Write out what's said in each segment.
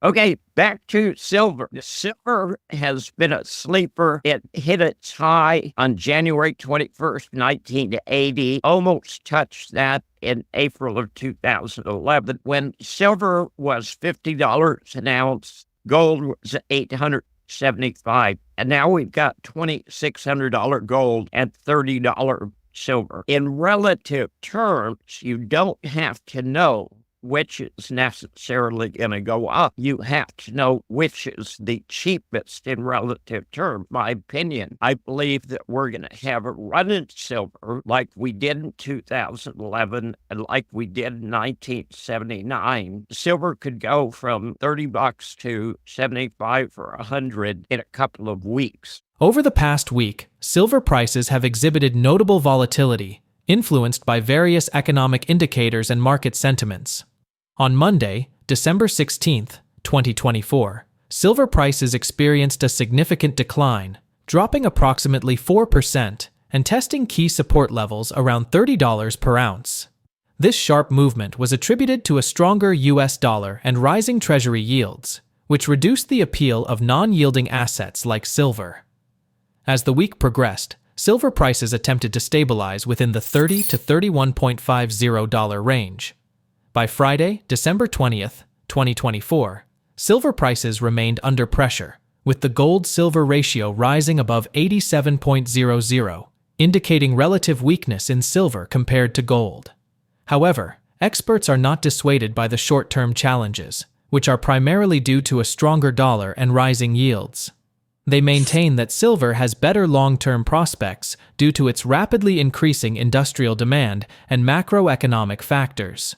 Okay, back to silver. The silver has been a sleeper. It hit its high on January 21st, 1980, almost touched that in April of 2011 when silver was $50 an ounce, gold was $875, and now we've got $2,600 gold and $30 silver. In relative terms, you don't have to know which is necessarily going to go up. You have to know which is the cheapest in relative terms. My opinion, I believe that we're going to have a run in silver like we did in 2011 and like we did in 1979. Silver could go from $30 to 75 or 100 in a couple of weeks. Over the past week, silver prices have exhibited notable volatility, influenced by various economic indicators and market sentiments. On Monday, December 16, 2024, silver prices experienced a significant decline, dropping approximately 4% and testing key support levels around $30 per ounce. This sharp movement was attributed to a stronger US dollar and rising Treasury yields, which reduced the appeal of non-yielding assets like silver. As the week progressed, silver prices attempted to stabilize within the $30 to $31.50 range. By Friday, December 20th, 2024, silver prices remained under pressure, with the gold-silver ratio rising above 87.00, indicating relative weakness in silver compared to gold. However, experts are not dissuaded by the short-term challenges, which are primarily due to a stronger dollar and rising yields. They maintain that silver has better long-term prospects due to its rapidly increasing industrial demand and macroeconomic factors.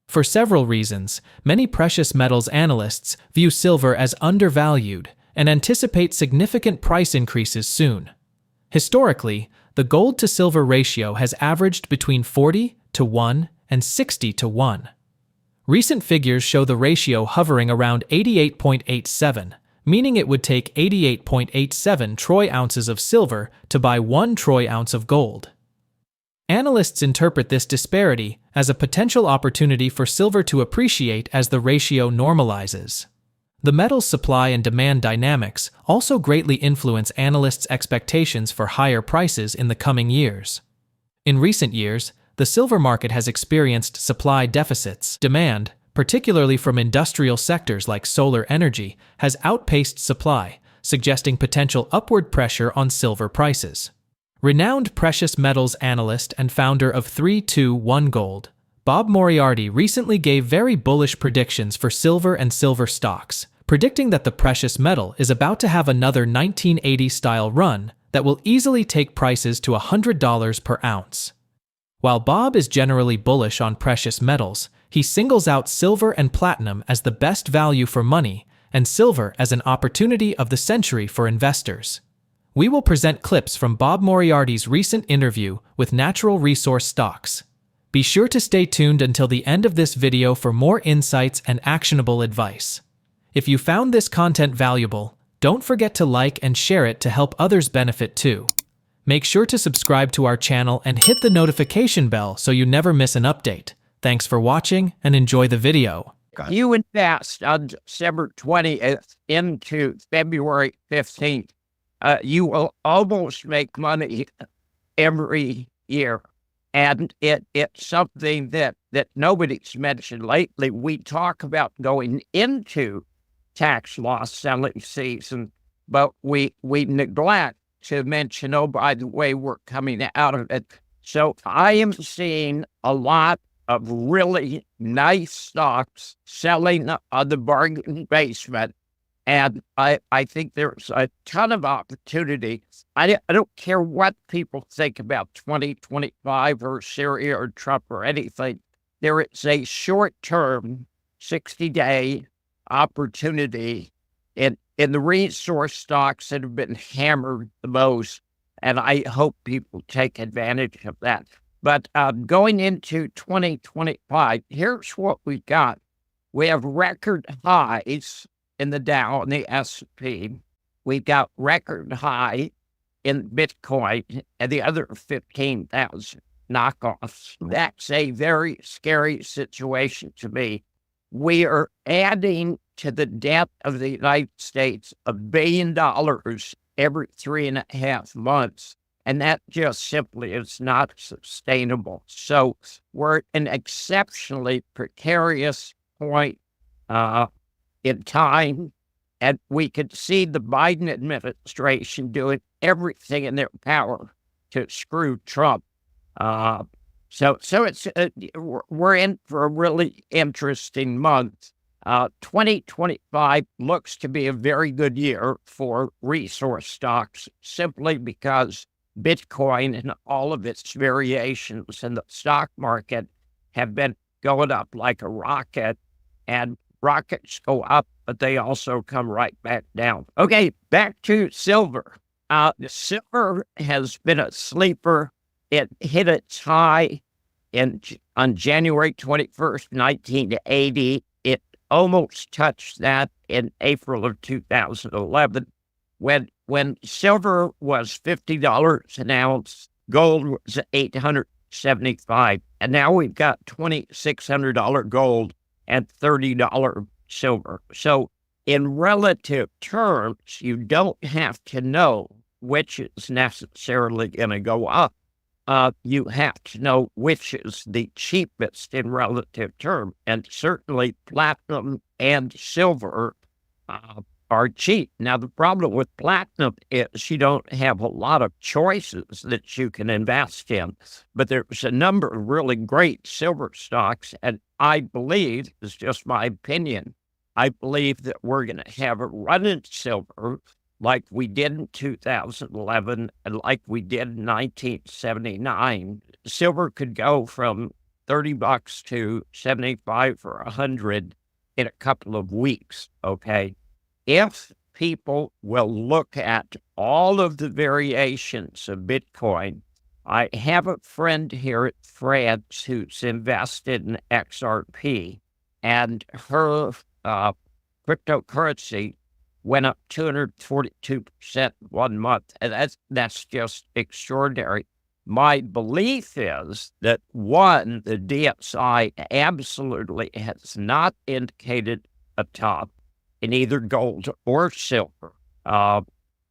For several reasons, many precious metals analysts view silver as undervalued and anticipate significant price increases soon. Historically, the gold-to-silver ratio has averaged between 40 to 1 and 60 to 1. Recent figures show the ratio hovering around 88.87, meaning it would take 88.87 troy ounces of silver to buy 1 troy ounce of gold. Analysts interpret this disparity as a potential opportunity for silver to appreciate as the ratio normalizes. The metal's supply and demand dynamics also greatly influence analysts' expectations for higher prices in the coming years. In recent years, the silver market has experienced supply deficits. Demand, particularly from industrial sectors like solar energy, has outpaced supply, suggesting potential upward pressure on silver prices. Renowned precious metals analyst and founder of 321 Gold, Bob Moriarty recently gave very bullish predictions for silver and silver stocks, predicting that the precious metal is about to have another 1980-style run that will easily take prices to $100 per ounce. While Bob is generally bullish on precious metals, he singles out silver and platinum as the best value for money and silver as an opportunity of the century for investors. We will present clips from Bob Moriarty's recent interview with natural resource stocks. Be sure to stay tuned until the end of this video for more insights and actionable advice. If you found this content valuable, don't forget to like and share it to help others benefit too. Make sure to subscribe to our channel and hit the notification bell so you never miss an update. Thanks for watching and enjoy the video. You invest on December 20th into February 15th. You will almost make money every year. And it's something that nobody's mentioned lately. We talk about going into tax loss selling season, but we neglect to mention, oh, by the way, we're coming out of it. So I am seeing a lot of really nice stocks selling on the bargain basement. And I think there's a ton of opportunity. I don't care what people think about 2025 or Syria or Trump or anything. There is a short-term 60-day opportunity in the resource stocks that have been hammered the most. And I hope people take advantage of that. But going into 2025, here's what we've got. We have record highs in the Dow and the S&P. We've got record high in Bitcoin and the other 15,000 knockoffs. That's a very scary situation to me. We are adding to the debt of the United States $1 billion every 3.5 months. And that just simply is not sustainable. So we're at an exceptionally precarious point in time. And we could see the Biden administration doing everything in their power to screw Trump. So it's we're in for a really interesting month. 2025 looks to be a very good year for resource stocks, simply because Bitcoin and all of its variations in the stock market have been going up like a rocket, and rockets go up, but they also come right back down. Okay, back to silver. The silver has been a sleeper. It hit its high on January 21st, 1980. It almost touched that in April of 2011. When silver was $50 an ounce, gold was $875, and now we've got $2,600 gold and $30 silver. So in relative terms, you don't have to know which is necessarily going to go up. You have to know which is the cheapest in relative term, and certainly platinum and silver are cheap. Now, the problem with platinum is you don't have a lot of choices that you can invest in, but there's a number of really great silver stocks, and I believe, it's just my opinion, I believe that we're going to have a run in silver like we did in 2011 and like we did in 1979. Silver could go from $30 to 75 or 100 in a couple of weeks, okay? If people will look at all of the variations of Bitcoin, I have a friend here at France who's invested in XRP, and her cryptocurrency went up 242% 1 month, and that's just extraordinary. My belief is that, one, the DXY absolutely has not indicated a top in either gold or silver.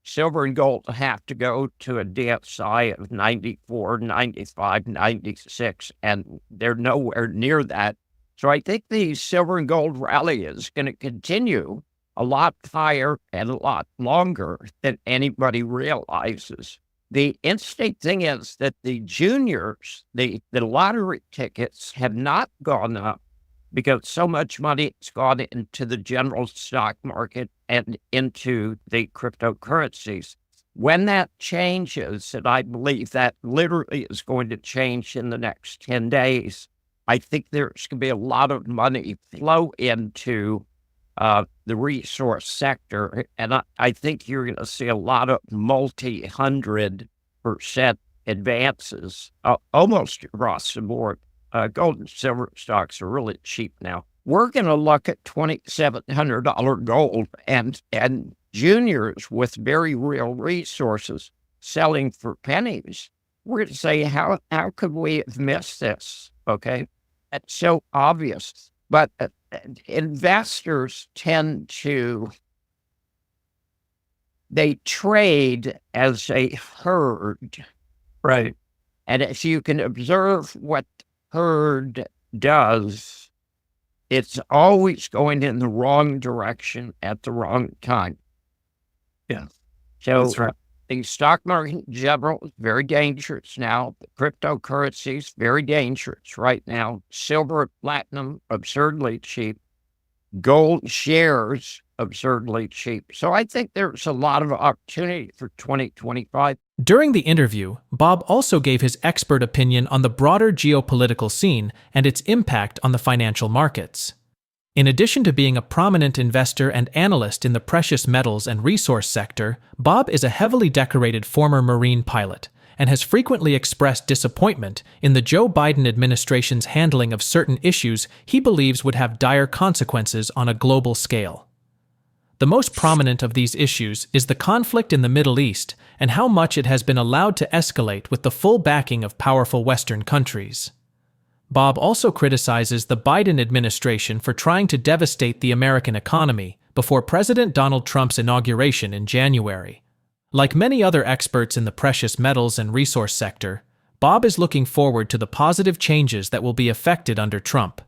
Silver and gold have to go to a DXY of 94, 95, 96, and they're nowhere near that. So I think the silver and gold rally is going to continue a lot higher and a lot longer than anybody realizes. The interesting thing is that the juniors, the lottery tickets have not gone up because so much money has gone into the general stock market and into the cryptocurrencies. When that changes, and I believe that literally is going to change in the next 10 days, I think there's going to be a lot of money flow into the resource sector, and I think you're going to see a lot of multi-100% advances almost across the board. Gold and silver stocks are really cheap now. We're going to look at $2,700 gold and juniors with very real resources selling for pennies. We're going to say, how could we have missed this? Okay, it's so obvious. But investors tend to, they trade as a herd. Right. And if you can observe what herd does, it's always going in the wrong direction at the wrong time. Yeah, So that's right. the stock market in general is very dangerous now. The cryptocurrency is very dangerous right now. Silver and platinum, absurdly cheap. Gold shares, absurdly cheap. So I think there's a lot of opportunity for 2025. During the interview, Bob also gave his expert opinion on the broader geopolitical scene and its impact on the financial markets. In addition to being a prominent investor and analyst in the precious metals and resource sector, Bob is a heavily decorated former Marine pilot and has frequently expressed disappointment in the Joe Biden administration's handling of certain issues he believes would have dire consequences on a global scale. The most prominent of these issues is the conflict in the Middle East and how much it has been allowed to escalate with the full backing of powerful Western countries. Bob also criticizes the Biden administration for trying to devastate the American economy before President Donald Trump's inauguration in January. Like many other experts in the precious metals and resource sector, Bob is looking forward to the positive changes that will be effected under Trump.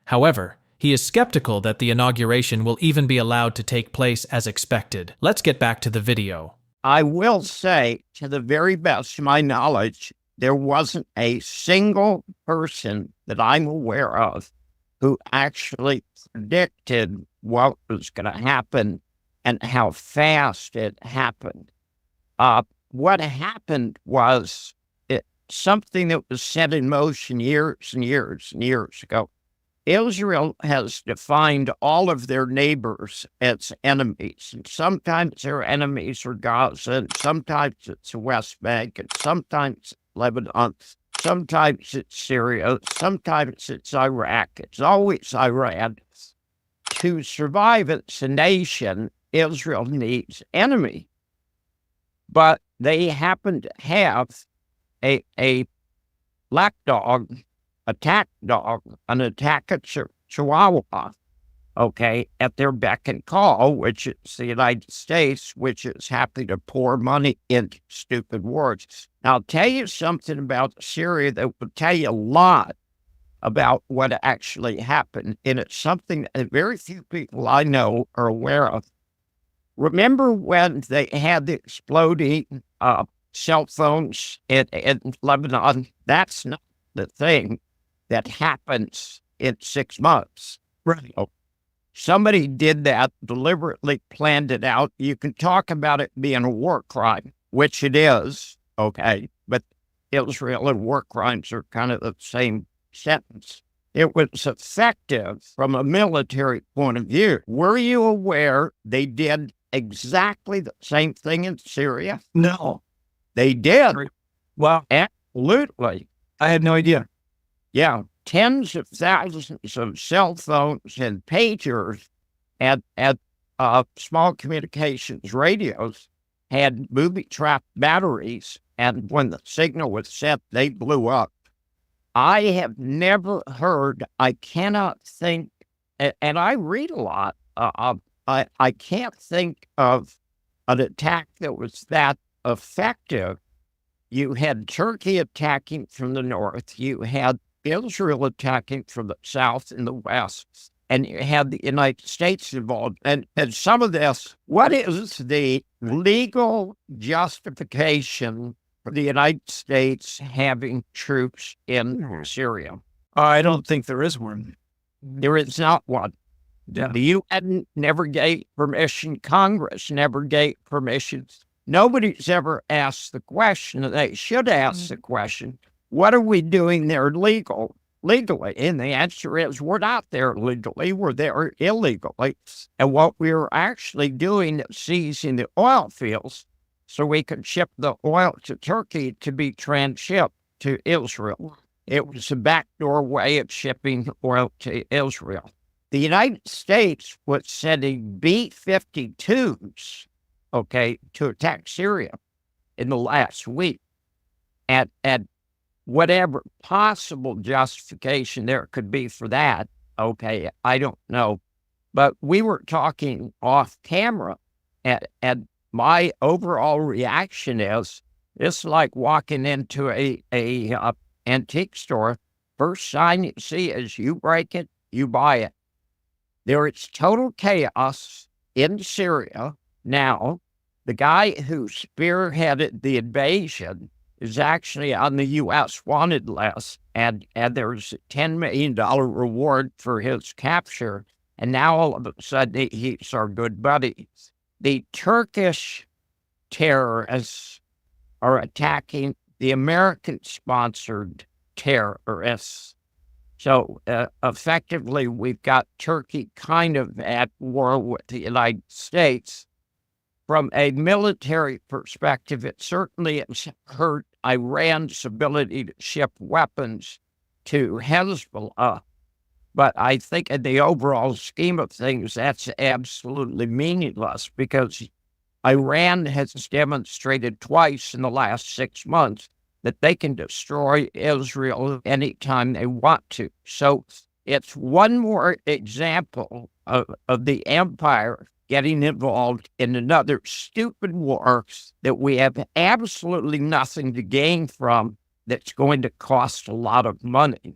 However, he is skeptical that the inauguration will even be allowed to take place as expected. Let's get back to the video. I will say, to the very best of my knowledge, there wasn't a single person that I'm aware of who actually predicted what was going to happen and how fast it happened. What happened was something that was set in motion years and years and years ago. Israel has defined all of their neighbors as enemies. And sometimes their enemies are Gaza, and sometimes it's the West Bank, and sometimes Lebanon, sometimes it's Syria, sometimes it's Iraq. It's always Iran. To survive as a nation, Israel needs enemy. But they happen to have a lapdog, attack dog, an attack chihuahua, okay, at their beck and call, which is the United States, which is happy to pour money into stupid wars. Now, I'll tell you something about Syria that will tell you a lot about what actually happened, and it's something that very few people I know are aware of. Remember when they had the exploding cell phones in Lebanon? That's not the thing that happens in 6 months. Right. Oh, somebody did that, deliberately planned it out. You can talk about it being a war crime, which it is, okay, but Israel and war crimes are kind of the same sentence. It was effective from a military point of view. Were you aware they did exactly the same thing in Syria? No. They did. Wow. Absolutely. I had no idea. Yeah. Tens of thousands of cell phones and pagers and small communications radios had booby-trapped batteries, and when the signal was set, they blew up. I have never heard, I cannot think, and I read a lot, I can't think of an attack that was that effective. You had Turkey attacking from the north, you had Israel attacking from the south and the west, and you had the United States involved. And some of this, what is the legal justification for the United States having troops in Syria? I don't think there is one. There is not one. Yeah. The UN never gave permission. Congress never gave permission. Nobody's ever asked the question, and they should ask the question, what are we doing there legally? And the answer is, we're not there legally, we're there illegally. And what we were actually doing is seizing the oil fields so we could ship the oil to Turkey to be transshipped to Israel. It was a backdoor way of shipping oil to Israel. The United States was sending B-52s, okay, to attack Syria in the last week. And whatever possible justification there could be for that, okay, I don't know. But we were talking off camera, and my overall reaction is, it's like walking into a antique store. First sign you see is you break it, you buy it. There is total chaos in Syria now. The guy who spearheaded the invasion is actually on the U.S. wanted list, and there's a $10 million reward for his capture. And now all of a sudden he's our good buddy. The Turkish terrorists are attacking the American-sponsored terrorists. So effectively, we've got Turkey kind of at war with the United States. From a military perspective, it certainly has hurt Iran's ability to ship weapons to Hezbollah. But I think in the overall scheme of things, that's absolutely meaningless, because Iran has demonstrated twice in the last 6 months that they can destroy Israel anytime they want to. So it's one more example of the empire getting involved in another stupid war that we have absolutely nothing to gain from, that's going to cost a lot of money.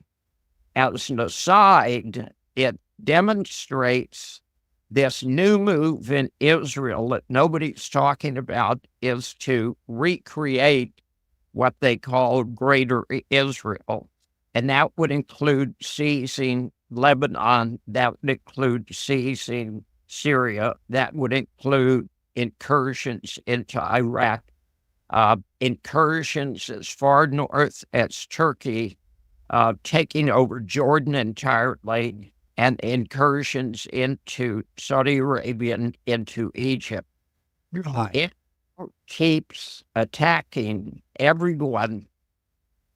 As an aside, it demonstrates this new move in Israel that nobody's talking about, is to recreate what they call Greater Israel. And that would include seizing Lebanon, that would include seizing Syria, that would include incursions into Iraq, incursions as far north as Turkey, taking over Jordan entirely, and incursions into Saudi Arabia and into Egypt. It keeps attacking everyone,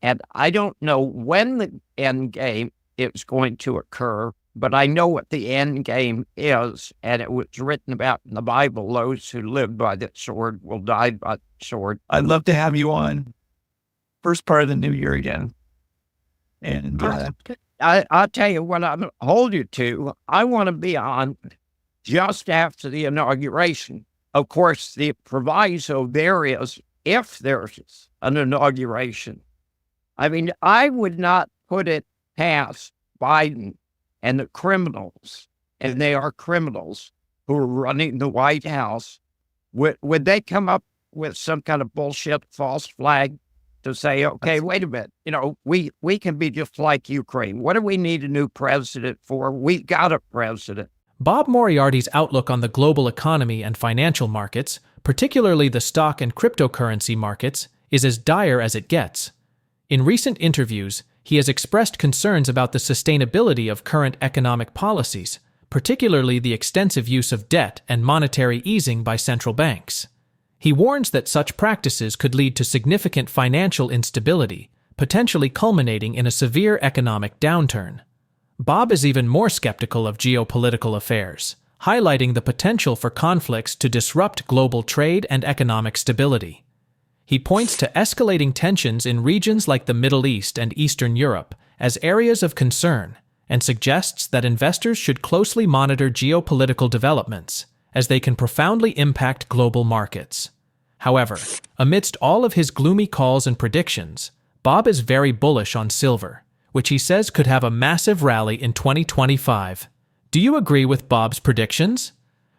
and I don't know when the end game is going to occur, but I know what the end game is, and it was written about in the Bible: those who live by the sword will die by the sword. I'd love to have you on first part of the new year again. And I'll tell you what I'm hold you to. I want to be on just after the inauguration. Of course, the proviso there is if there's an inauguration. I mean, I would not put it past Biden and the criminals, and they are criminals, who are running the White House. Would they come up with some kind of bullshit false flag to say, okay, wait a minute, we can be just like Ukraine. What do we need a new president for? We've got a president. Bob Moriarty's outlook on the global economy and financial markets, particularly the stock and cryptocurrency markets, is as dire as it gets. In recent interviews, he has expressed concerns about the sustainability of current economic policies, particularly the extensive use of debt and monetary easing by central banks. He warns that such practices could lead to significant financial instability, potentially culminating in a severe economic downturn. Bob is even more skeptical of geopolitical affairs, highlighting the potential for conflicts to disrupt global trade and economic stability. He points to escalating tensions in regions like the Middle East and Eastern Europe as areas of concern, and suggests that investors should closely monitor geopolitical developments, as they can profoundly impact global markets. However, amidst all of his gloomy calls and predictions, Bob is very bullish on silver, which he says could have a massive rally in 2025. Do you agree with Bob's predictions?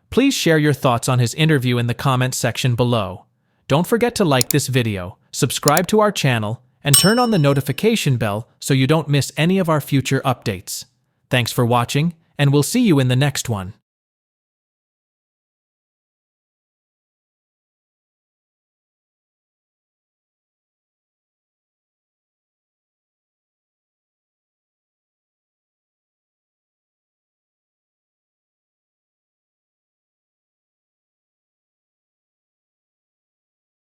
Please share your thoughts on his interview in the comments section below. Don't forget to like this video, subscribe to our channel, and turn on the notification bell so you don't miss any of our future updates. Thanks for watching, and we'll see you in the next one.